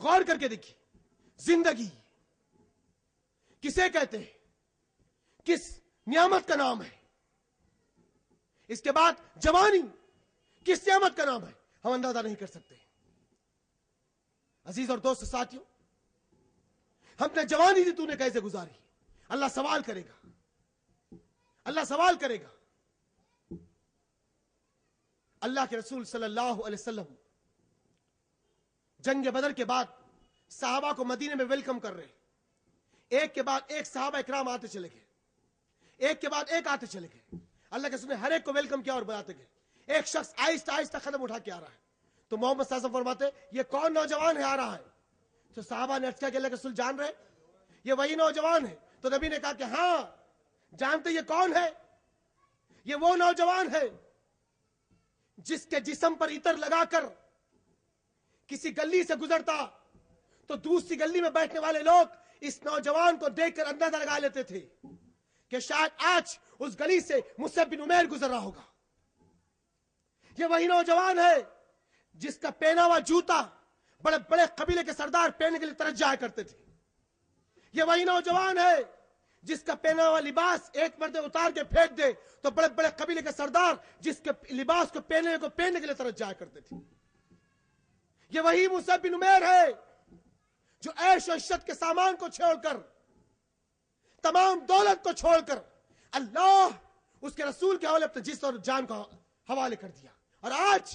غور کر کے دیکھیے، زندگی کسے کہتے ہیں، کس نعمت کا نام ہے؟ اس کے بعد جوانی کس نعمت کا نام ہے؟ ہم اندازہ نہیں کر سکتے۔ عزیز اور دوست ساتھیوں، ہم نے جوانی دی تو نے کیسے گزاری؟ اللہ سوال کرے گا، اللہ سوال کرے گا۔ اللہ کے رسول صلی اللہ علیہ وسلم جنگ بدر کے بعد صحابہ کو مدینے میں ویلکم کر رہے، ایک کے بعد ایک صحابہ اکرام آتے چلے گئے، ایک کے بعد ایک آتے چلے گئے۔ اللہ کے رسول نے ہر ایک کو ویلکم کیا اور بلاتے گئے۔ ایک شخص آہستہ آہستہ قدم اٹھا کے آ رہا ہے، تو محمد صلی اللہ علیہ وسلم فرماتے یہ کون نوجوان ہے آ رہا ہے؟ تو صحابہ نے عرض کیا کہ اللہ کے رسول جان رہے یہ وہی نوجوان ہے؟ تو نبی نے کہا کہ ہاں جانتے یہ کون ہے؟ یہ وہ نوجوان ہے جس کے جسم پر عطر لگا کر کسی گلی سے گزرتا تو دوسری گلی میں بیٹھنے والے لوگ اس نوجوان کو دیکھ کر اندازہ لگا لیتے تھے کہ شاید آج اس گلی سے مصعب بن عمیر گزر رہا ہوگا۔ یہ وہی نوجوان ہے جس کا پہنا ہوا جوتا بڑے بڑے قبیلے کے سردار پہننے کے لیے ترجیح جایا کرتے تھے۔ یہ وہی نوجوان ہے جس کا پہنا ہوا لباس ایک مرتبہ اتار کے پھینک دے تو بڑے بڑے قبیلے کے سردار جس کے لباس کو پہننے کے لیے ترجیح جایا کرتے تھے۔ یہ وہی مصعب بن عمیر ہے جو عیش و عشرت کے سامان کو چھوڑ کر، تمام دولت کو چھوڑ کر اللہ اس کے رسول کے حوالے اپنے جسم اور جان کو حوالے کر دیا۔ اور آج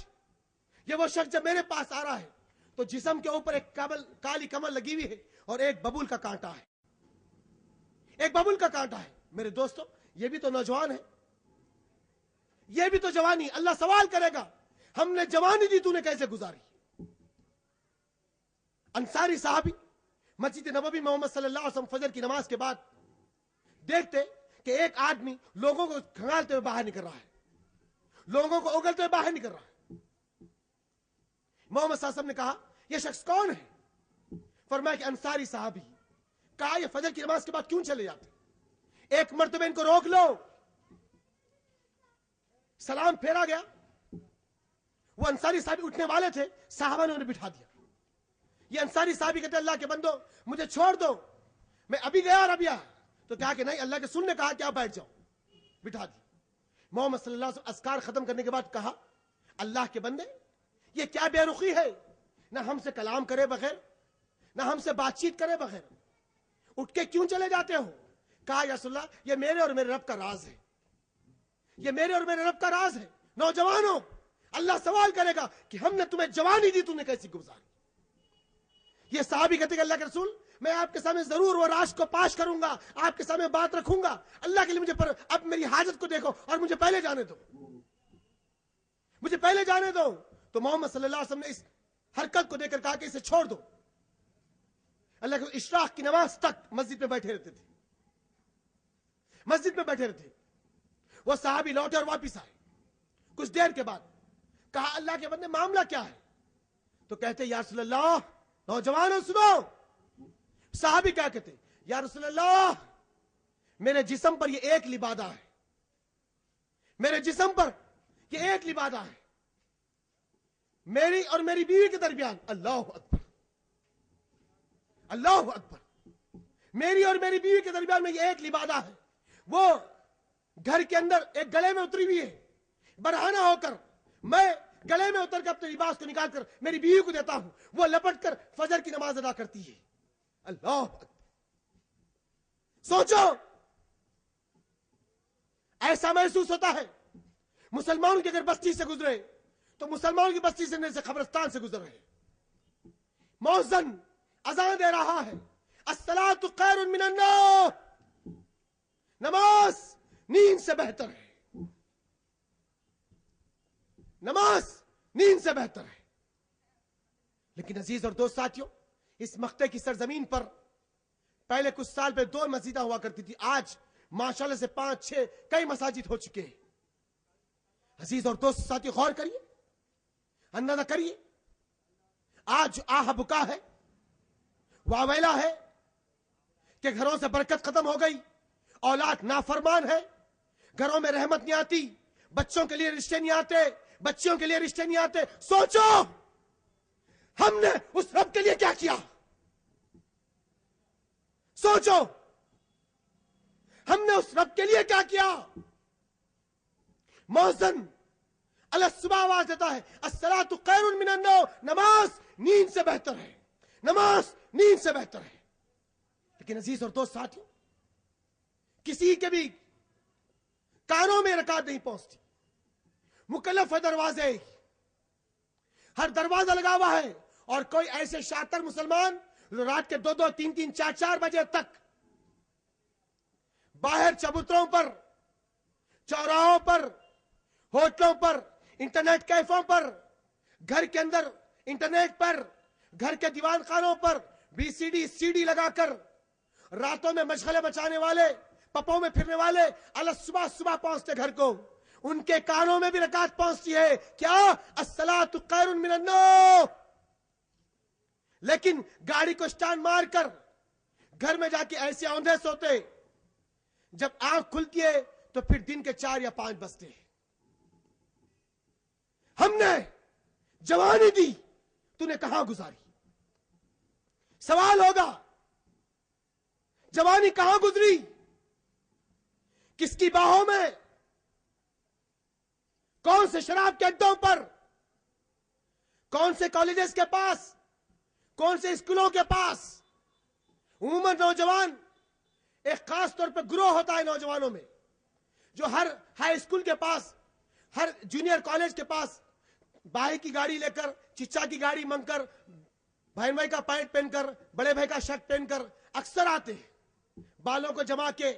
یہ وہ شخص جب میرے پاس آ رہا ہے تو جسم کے اوپر ایک کالی کمر لگی ہوئی ہے اور ایک ببول کا کانٹا ہے، ایک ببول کا کانٹا ہے۔ میرے دوستو یہ بھی تو نوجوان ہے، یہ بھی تو جوانی۔ اللہ سوال کرے گا ہم نے جوانی دی تو نے کیسے گزاری؟ انصاری صحابی مسجد نبوی محمد صلی اللہ علیہ وسلم فجر کی نماز کے بعد دیکھتے کہ ایک آدمی لوگوں کو کھنگالتے ہوئے باہر نکل رہا ہے، لوگوں کو اگلتے ہوئے باہر نکل رہا ہے۔ محمد صلی اللہ علیہ وسلم نے کہا یہ شخص کون ہے؟ فرمایا کہ انصاری صحابی۔ کہا یہ فجر کی نماز کے بعد کیوں چلے جاتے؟ ایک مرتبہ ان کو روک لو۔ سلام پھیرا گیا، وہ انصاری صحابی اٹھنے والے تھے، صحابہ نے انہیں بٹھا دیا۔ یہ انصاری صحابی کہتے اللہ کے بندو مجھے چھوڑ دو، میں ابھی گیا اور ابھی آیا۔ تو کہا کہ نہیں، اللہ کے رسول نے کہا کہ آپ بیٹھ جاؤ، بٹھا دی۔ محمد صلی اللہ علیہ وسلم اذکار ختم کرنے کے بعد کہا اللہ کے بندے یہ کیا بے رخی ہے، نہ ہم سے کلام کرے بغیر، نہ ہم سے بات چیت کرے بغیر اٹھ کے کیوں چلے جاتے ہو؟ کہا یا رسول اللہ یہ میرے اور میرے رب کا راز ہے، یہ میرے اور میرے رب کا راز ہے۔ نوجوانوں اللہ سوال کرے گا کہ ہم نے تمہیں جوانی دی، تم نے کیسی گزاری؟ یہ صحابی کہتے کہ اللہ کے رسول میں آپ کے سامنے ضرور وہ راز کو پاش کروں گا، آپ کے سامنے بات رکھوں گا، اللہ کے لیے مجھے اب میری حاجت کو دیکھو اور مجھے پہلے جانے دو، مجھے پہلے جانے دو۔ تو محمد صلی اللہ علیہ وسلم نے اس حرکت کو دیکھ کر کہا کہ اسے چھوڑ دو۔ اللہ کے اشراق کی نماز تک مسجد میں بیٹھے رہتے تھے، مسجد میں بیٹھے رہتے۔ وہ صحابی لوٹے اور واپس آئے کچھ دیر کے بعد، کہا اللہ کے بندے معاملہ کیا ہے؟ تو کہتے یا رسول اللہ، نوجوانوں سنو۔ صحابی کیا کہتے یا رسول اللہ میرے جسم پر یہ ایک لبادہ ہے، میرے جسم پر یہ ایک لبادہ ہے، میری اور میری بیوی کے درمیان، اللہ اکبر اللہ اکبر، میری اور میری بیوی کے درمیان میں یہ ایک لبادہ ہے، وہ گھر کے اندر ایک گلے میں اتری ہوئی ہے، برہنہ ہو کر میں گلے میں اتر کے اپنے لباس کو نکال کر میری بیوی کو دیتا ہوں، وہ لپٹ کر فجر کی نماز ادا کرتی ہے۔ اللہ اکبر، سوچو ایسا محسوس ہوتا ہے مسلمانوں کی اگر بستی سے گزرے تو مسلمانوں کی بستی سے نہیں سے قبرستان سے گزر رہے۔ مؤذن اذان دے رہا ہے، الصلاۃ خیر من النوم، نماز نیند سے بہتر ہے، نماز نیند سے بہتر ہے۔ لیکن عزیز اور دوست ساتھیوں، اس مقطع کی سرزمین پر پہلے کچھ سال پہ 2 مسجدیں ہوا کرتی تھی، آج ماشاءاللہ سے 5-6 کئی مساجد ہو چکے ہیں۔ عزیز اور دوست ساتھی غور کریے، اندازہ کریے، آج آہ بکا ہے، واویلا ہے کہ گھروں سے برکت ختم ہو گئی، اولاد نافرمان ہے، گھروں میں رحمت نہیں آتی، بچوں کے لیے رشتے نہیں آتے، بچیوں کے لیے رشتے نہیں آتے۔ سوچو ہم نے اس رب کے لیے کیا کیا؟ سوچو، ہم نے اس رب کے لیے کیا کیا؟ مؤذن الصبح آواز دیتا ہے الصلاۃ خیر من النوم، نماز نیند سے بہتر ہے، نماز نیند سے بہتر ہے۔ لیکن عزیز اور دوست ساتھیو، کسی کے بھی کانوں میں رکعت نہیں پہنچتی۔ مکلف ہے دروازے، ہر دروازہ لگا ہوا ہے، اور کوئی ایسے شاطر مسلمان جو رات کے 2-2, 3-3, 4-4 بجے تک باہر چبوتروں پر، چوراہوں پر، ہوٹلوں پر، انٹرنیٹ کیفوں پر، گھر کے اندر انٹرنیٹ پر، گھر کے دیوان خانوں پر B C D C D لگا کر راتوں میں مشغلے مچانے والے، پپوں میں پھرنے والے صبح صبح پہنچتے گھر کو، ان کے کانوں میں بھی رکعت پہنچتی ہے کیا؟ الصلاۃ خیر من النوم۔ لیکن گاڑی کو سٹارٹ مار کر گھر میں جا کے ایسے اوندھے سوتے، جب آنکھ کھلتی ہے تو پھر دن کے 4 یا 5 بجتے ہیں۔ ہم نے جوانی دی، تو نے کہاں گزاری؟ سوال ہوگا جوانی کہاں گزری؟ کس کی باہوں میں؟ کون سے شراب کے اڈوں پر؟ کون سے کالجز کے پاس؟ کون سے اسکولوں کے پاس؟ عموماً نوجوان ایک خاص طور پر گروہ ہوتا ہے نوجوانوں میں، جو ہر ہائی اسکول کے پاس، ہر جونیئر کالج کے پاس بھائی کی گاڑی لے کر، چچا کی گاڑی منگ کر، بہن بھائی کا پینٹ پہن کر، بڑے بھائی کا شرٹ پہن کر اکثر آتے ہیں، بالوں کو جما کے۔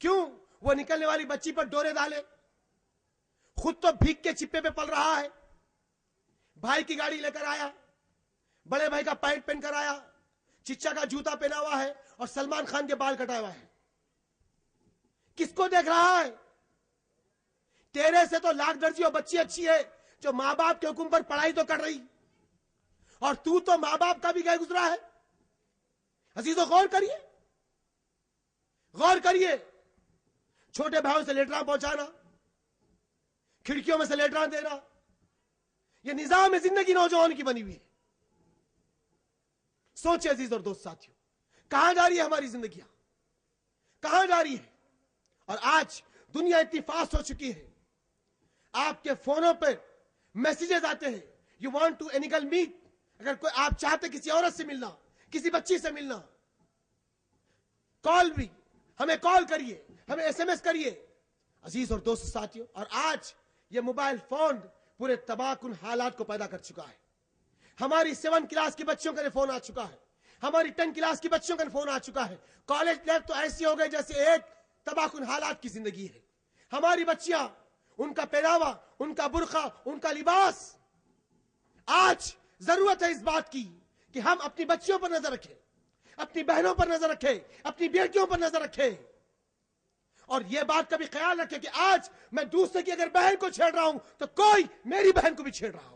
کیوں؟ وہ نکلنے والی بچی پر ڈورے ڈالے، خود تو بھیگ کے چپے پہ پل رہا ہے، بھائی کی گاڑی لے کر آیا، بڑے بھائی کا پینٹ پہن کر آیا، چچا کا جوتا پہنا ہوا ہے اور سلمان خان کے بال کٹایا ہوا ہے۔ کس کو دیکھ رہا ہے؟ تیرے سے تو لاکھ درجی اور بچی اچھی ہے جو ماں باپ کے حکم پر پڑھائی تو کر رہی، اور تو ماں باپ کا بھی گئے گزرا ہے۔ عزیزو غور کریے، غور کریے، چھوٹے بھائیوں سے لیٹران پہنچانا، کھڑکیوں میں سے لیٹران دینا، یہ نظام زندگی نوجوان کی بنی ہوئی ہے۔ سوچے عزیز اور دوست ساتھیوں، کہاں جا رہی ہے ہماری زندگیاں؟ کہاں جا رہی ہے؟ اور آج دنیا اتنی فاسٹ ہو چکی ہے، آپ کے فونوں پہ میسیجز آتے ہیں، یو وانٹ ٹو اینیگل میٹ، اگر کوئی آپ چاہتے کسی عورت سے ملنا، کسی بچی سے ملنا، کال بھی، ہمیں کال کریے، ہمیں ایس ایم ایس کریے۔ عزیز اور دوست ساتھیوں، اور آج یہ موبائل فون پورے تباہ کن حالات کو پیدا کر چکا ہے۔ ہماری 7 کلاس کی بچیوں کا فون آ چکا ہے، ہماری 10 کلاس کی بچیوں کا فون آ چکا ہے، کالج لائف تو ایسی ہو گئی جیسے ایک تباہ کن حالات کی زندگی ہے۔ ہماری بچیاں، ان کا پہناوا، ان کا برقع، ان کا لباس، آج ضرورت ہے اس بات کی کہ ہم اپنی بچیوں پر نظر رکھیں، اپنی بہنوں پر نظر رکھیں، اپنی بیٹیوں پر نظر رکھیں، اور یہ بات کا بھی خیال رکھیں کہ آج میں دوسرے کی اگر بہن کو چھیڑ رہا ہوں تو کوئی میری بہن کو بھی چھیڑ رہا ہوگا۔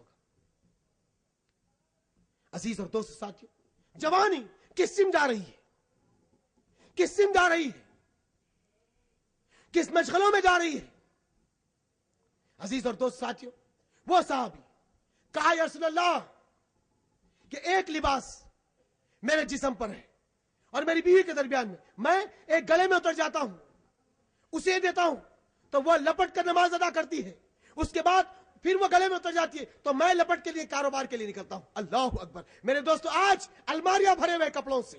عزیز اور دوست ساتھیوں، جوانی کس سم جا رہی ہے؟ کس سم جا رہی ہے؟ کس مشغلوں میں جا رہی ہے؟ عزیز اور دوست ساتھیوں، وہ صحابی کہا یا رسول اللہ کہ ایک لباس میرے جسم پر ہے اور میری بیوی کے درمیان میں ایک گلے میں اتر جاتا ہوں، اسے دیتا ہوں تو وہ لپٹ کر نماز ادا کرتی ہے، اس کے بعد پھر وہ گلے میں اتر جاتی ہے تو میں لپٹ کے لیے کاروبار کے لیے نکلتا ہوں۔ اللہ اکبر۔ میرے دوستو، آج الماریاں بھرے ہوئے کپڑوں سے،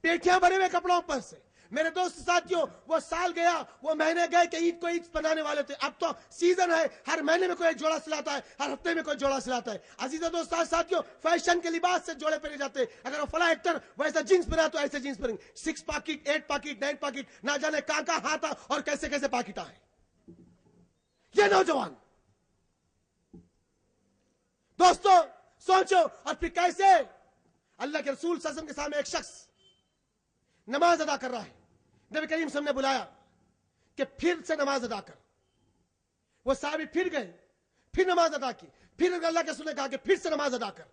پیٹیاں بھرے ہوئے کپڑوں پر سے، میرے دوست ساتھیوں، وہ سال گیا، وہ مہینے گئے کہ عید کو عید بنانے والے تھے، اب تو سیزن ہے، ہر مہینے میں کوئی ایک جوڑا سلاتا ہے، ہر ہفتے میں کوئی جوڑا سلاتا ہے۔ عزیز و دوست ساتھیوں، فیشن کے لباس سے جوڑے پہنے جاتے ہیں، اگر وہ فلاں ایکٹر ویسا جینس پہنا تو ایسے جینس پہنیں، 6 پاکٹ 8 پاکٹ 9 پاکٹ، نہ جانے کہاں کہاں ہاتھ اور کیسے کیسے پاکٹ آئے۔ یہ نوجوان دوستو سوچو، اور پھر کیسے اللہ کے رسول صلی اللہ علیہ وسلم کے سامنے ایک شخص نماز ادا کر رہا ہے، نبی کریم صلی اللہ علیہ وسلم نے بلایا کہ پھر سے نماز ادا کر، وہ صحابی پھر گئے، پھر نماز ادا کی، پھر اللہ کے رسول نے کہا کہ پھر سے نماز ادا کر،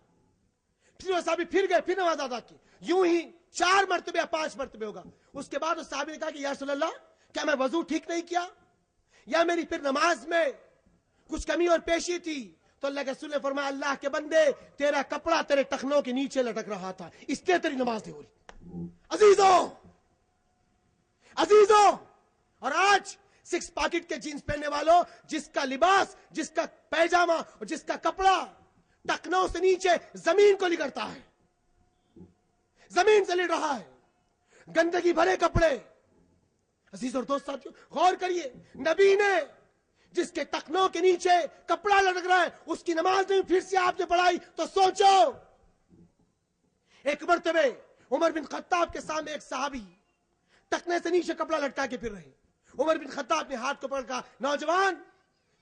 پھر وہ صحابی پھر گئے، پھر نماز ادا کی، یوں ہی 4 مرتبہ یا 5 مرتبہ ہوگا۔ اس کے بعد اس صحابی نے کہا کہ یا رسول اللہ، کیا میں وضو ٹھیک نہیں کیا، یا میری پھر نماز میں کچھ کمی اور پیشی تھی تو اللہ کے رسول نے فرمایا اللہ کے بندے تیرا کپڑا تیرے ٹخنوں کے نیچے لٹک رہا تھا اس لیے تیری نماز نہیں ہو رہی. عزیزوں اور آج 6 پاکٹ کے جینز پہننے والوں جس کا لباس جس کا پیجامہ اور جس کا کپڑا ٹخنوں سے نیچے زمین کو لگڑتا ہے زمین سے لڑ رہا ہے گندگی بھرے کپڑے. عزیز اور دوست ساتھیوں غور کریے نبی نے جس کے ٹخنوں کے نیچے کپڑا لٹک رہا ہے اس کی نماز نہیں پھر سے آپ نے پڑھائی تو سوچو. ایک مرتبہ عمر بن خطاب کے سامنے ایک صحابی ٹخنے سے نیچے کپڑا لٹکا کے پھر رہے. عمر بن خطاب نے ہاتھ کو پکڑ کہا نوجوان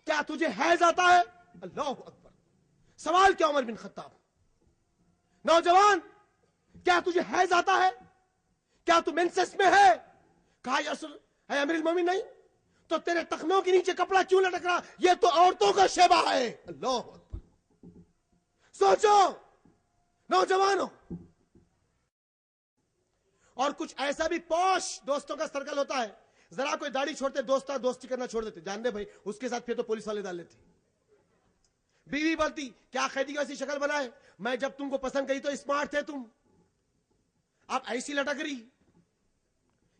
کیا تجھے حیض آتا ہے؟ اللہ اکبر. سوال کیا عمر بن خطاب نوجوان کیا تجھے حیض آتا ہے کیا تو مینسس میں ہے؟ کہا یا رسول اے امیر المومنین نہیں تو تیرے ٹخنوں کے نیچے کپڑا کیوں لٹک رہا یہ تو عورتوں کا شیبہ ہے. اللہ اکبر. سوچو نوجوانوں. اور کچھ ایسا بھی پوش دوستوں کا سرکل ہوتا ہے ذرا کوئی داڑھی چھوڑتے دوستی کرنا چھوڑ دیتے جان دے بھائی اس کے ساتھ پھر تو پولیس والے ڈال لیتے. بیوی بولتی کیا قیدی ویسی شکل بنائے میں جب تم کو پسند کری تو اسمارٹ تھے تم اب ایسی لٹک رہی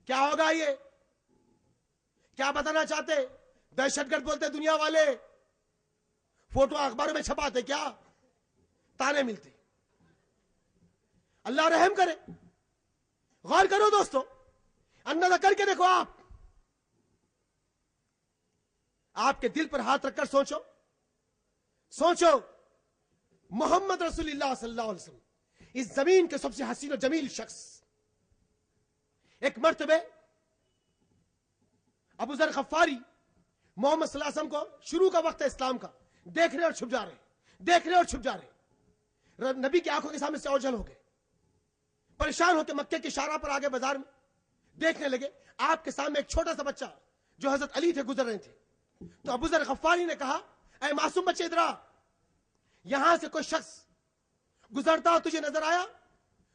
کیا ہوگا یہ کیا بتانا چاہتے دہشت گرد بولتے دنیا والے فوٹو اخباروں میں چھپاتے کیا تانے ملتے. اللہ رحم کرے. غور کرو دوستو اندازہ کر کے دیکھو آپ کے دل پر ہاتھ رکھ کر سوچو محمد رسول اللہ صلی اللہ علیہ وسلم اس زمین کے سب سے حسین و جمیل شخص ایک مرتبہ ابو ذر غفاری محمد صلی اللہ علیہ وسلم کو شروع کا وقت ہے اسلام کا دیکھ رہے اور چھپ جا رہے نبی کی آنکھوں کے سامنے سے اوجھل ہو گئے پریشان ہو کے مکے کی شارع پر آگے بازار میں دیکھنے لگے آپ کے سامنے ایک چھوٹا سا بچہ جو حضرت علی تھے گزر رہے تھے. تو ابو ذر غفاری نے کہا اے معصوم بچے ادھر آ یہاں سے کوئی شخص گزرتا تجھے نظر آیا؟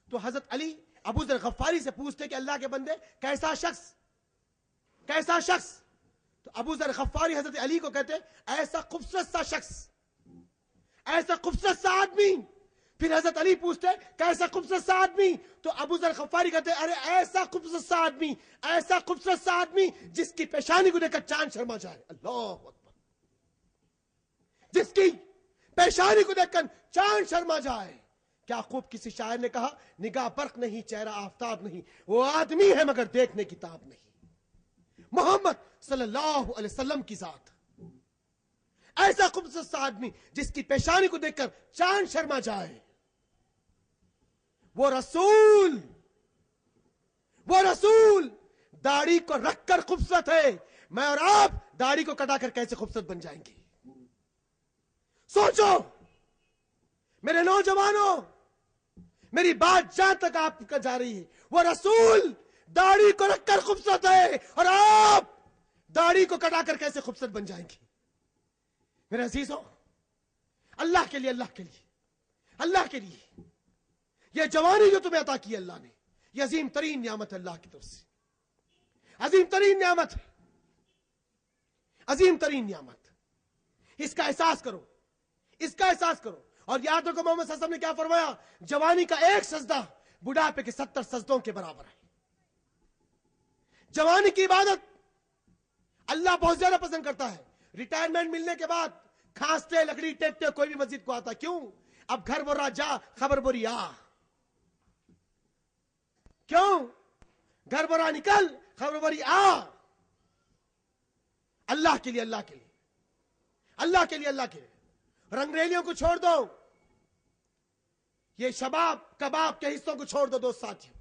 تو حضرت علی ابو ذر غفاری سے پوچھتے کہ اللہ کے بندے کیسا شخص؟ تو ابو ذر غفاری حضرت علی کو کہتے ایسا خوبصورت سا شخص ایسا خوبصورت سا آدمی. پھر حضرت علی پوچھتے کیسا خوبصورت سا آدمی؟ تو ابو ذر غفاری کہتے ارے ایسا خوبصورت سا آدمی جس کی پیشانی کو دیکھ کر چاند شرما جائے. اللہ اکبر. جس کی پیشانی کو دیکھ کر چاند شرما جائے. کیا خوب کسی شاعر نے کہا نگاہ برق نہیں چہرہ آفتاب نہیں وہ آدمی ہے مگر دیکھنے کی تاب نہیں. محمد صلی اللہ علیہ وسلم کی ذات ایسا خوبصورت سا آدمی جس کی پیشانی کو دیکھ کر چاند شرما جائے. وہ رسول داڑھی کو رکھ کر خوبصورت ہے. میں اور آپ داڑھی کو کٹا کر کیسے خوبصورت بن جائیں گے؟ سوچو میرے نوجوانوں میری بات جہاں تک آپ کا جا رہی ہے وہ رسول داڑھی کو رکھ کر خوبصورت ہے اور آپ داڑھی کو کٹا کر کیسے خوبصورت بن جائیں گے؟ میرے عزیزوں اللہ کے لیے یہ جوانی جو تمہیں عطا کی اللہ نے یہ عظیم ترین نعمت ہے. اللہ کی طرف سے عظیم ترین نعمت. اس کا احساس کرو اور یاد رکھو محمد صلی اللہ علیہ وسلم نے کیا فرمایا جوانی کا ایک سجدہ بڑھاپے کے 70 سجدوں کے برابر ہے. جوانی کی عبادت اللہ بہت زیادہ پسند کرتا ہے. ریٹائرمنٹ ملنے کے بعد کھانستے لکڑی ٹیکتے کوئی بھی مسجد کو آتا کیوں؟ اب گھر برا جا خبر بری آ. کیوں؟ گھر برا نکل خبر بری آ. اللہ کے لیے رنگ ریلیوں کو چھوڑ دو. یہ شباب کباب کے حصوں کو چھوڑ دو دوست ساتھیوں.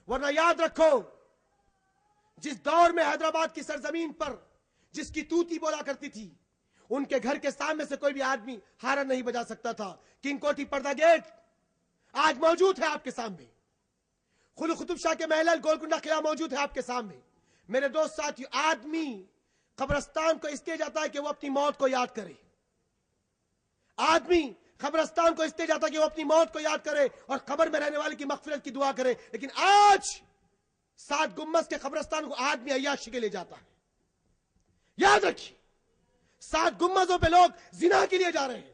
ورنہ یاد رکھو جس دور میں حیدرآباد کی سرزمین پر جس کی توتی بولا کرتی تھی ان کے گھر کے سامنے سے کوئی بھی آدمی ہارن نہیں بجا سکتا تھا. کنگ کوٹھی پردہ گیٹ آج موجود ہے آپ کے سامنے. قلی قطب شاہ کے محل گولکنڈہ قلعہ موجود ہے آپ کے سامنے. میرے دوست ساتھیوں آدمی قبرستان کو اس لیے جاتا ہے کہ وہ اپنی موت کو یاد کرے. اور قبر میں رہنے والے کی مغفرت کی دعا کرے. لیکن آج 7 گنبد کے قبرستان کو آدمی عیاشی کے لیے جاتا ہے. یاد رکھیے 7 گنبدوں پہ لوگ زنا کے لیے جا رہے ہیں.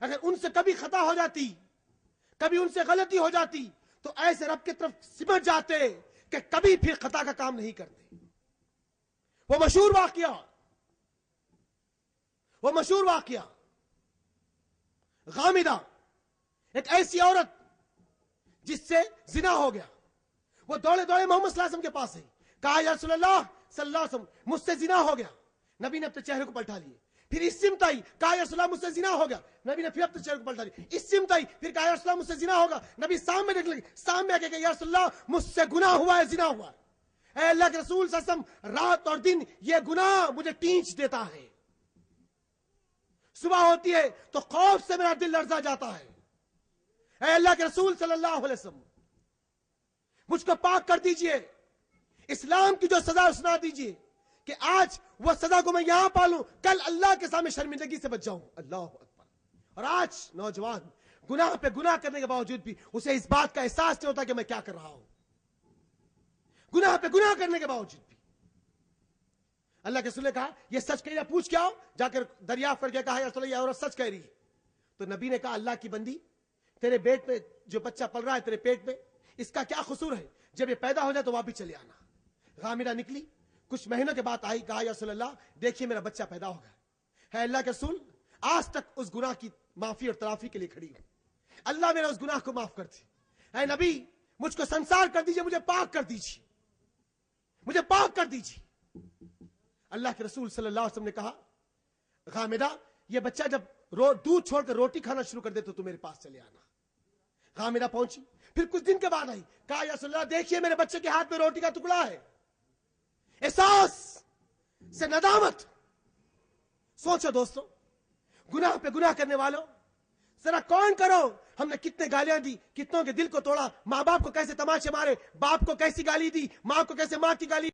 اگر ان سے کبھی خطا ہو جاتی، کبھی ان سے غلطی ہو جاتی، تو ایسے رب کی طرف سمٹ جاتے کہ کبھی پھر خطا کا کام نہیں کرتے۔ وہ مشہور واقعہ غامدہ، ایک ایسی عورت جس سے زنا ہو گیا، وہ دوڑے دوڑے محمد صلی اللہ علیہ وسلم کے پاس آئی، کہا یا رسول اللہ صلی اللہ علیہ وسلم مجھ سے زنا ہو گیا۔ نبی نے اپنے چہرے کو پلٹا لیے، پھر اس سمت آئی، کہا یا رسول اللہ مجھ سے زنا ہو گیا۔ نبی نے پھر اپنے چہرے کو پلٹا لیا، اس سمت آئی، پھر کہا یا رسول اللہ مجھ سے زنا ہوگا۔ نبی سامنے دیکھ لگے، سامنے آ کے کہا یا رسول اللہ مجھ سے گناہ ہوا ہے، زنا ہوا ہے۔ اے اللہ کے رسول صلی اللہ علیہ وسلم، رات اور دن یہ گناہ مجھے ٹینچ دیتا ہے، صبح ہوتی ہے تو خوف سے میرا دل لرزا جاتا ہے۔ اے اللہ کے رسول صلی اللہ علیہ وسلم، مجھ کو پاک کر دیجئے، اسلام کی جو سزا سنا دیجئے کہ آج وہ سزا کو میں یہاں پالوں، کل اللہ کے سامنے شرمندگی سے بچ جاؤں۔ اللہ اکبر۔ اور آج نوجوان گناہ پہ گناہ کرنے کے باوجود بھی اسے اس بات کا احساس نہیں ہوتا کہ میں کیا کر رہا ہوں، گناہ پہ گناہ کرنے کے باوجود بھی۔ اللہ کے رسول نے کہا یہ سچ کہہ رہی ہے، پوچھ کے آؤ۔ جا کر دریافت کر کے کہا یا رسول اللہ یہ عورت سچ کہہ رہی ہے۔ تو نبی نے کہا اللہ کی بندی، تیرے پیٹ میں جو بچہ پل رہا ہے، تیرے پیٹ میں، اس کا کیا قصور ہے؟ جب یہ پیدا ہو جائے تو واپس چلے آنا۔ غامدہ نکلی، کچھ مہینوں کے بعد آئی، کہا یا رسول اللہ دیکھیے میرا بچہ پیدا ہو گیا ہے۔ اللہ کے رسول آج تک اس گناہ کی معافی اور تلافی کے لیے کھڑی ہوں، اللہ میرا اس گناہ کو معاف کر دی۔ اے نبی مجھ کو سنسار کر دیجئے، مجھے پاک کر دیجئے، مجھے پاک کر دیجئے۔ اللہ کے رسول صلی اللہ علیہ وسلم نے کہا غامدہ یہ بچہ جب دودھ چھوڑ کر روٹی کھانا شروع کر دے تو میرے پاس چلے آنا۔ غامدہ پہنچی، پھر کچھ دن کے بعد آئی، کہا یا رسول اللہ دیکھیے میرے بچے کے ہاتھ میں روٹی کا ٹکڑا ہے۔ احساس سے ندامت۔ سوچو دوستو، گناہ پہ گناہ کرنے والوں، ذرا کون کرو ہم نے کتنے گالیاں دی، کتنوں کے دل کو توڑا، ماں باپ کو کیسے تماچے مارے، باپ کو کیسی گالی دی، ماں کو کیسے ماں کی گالی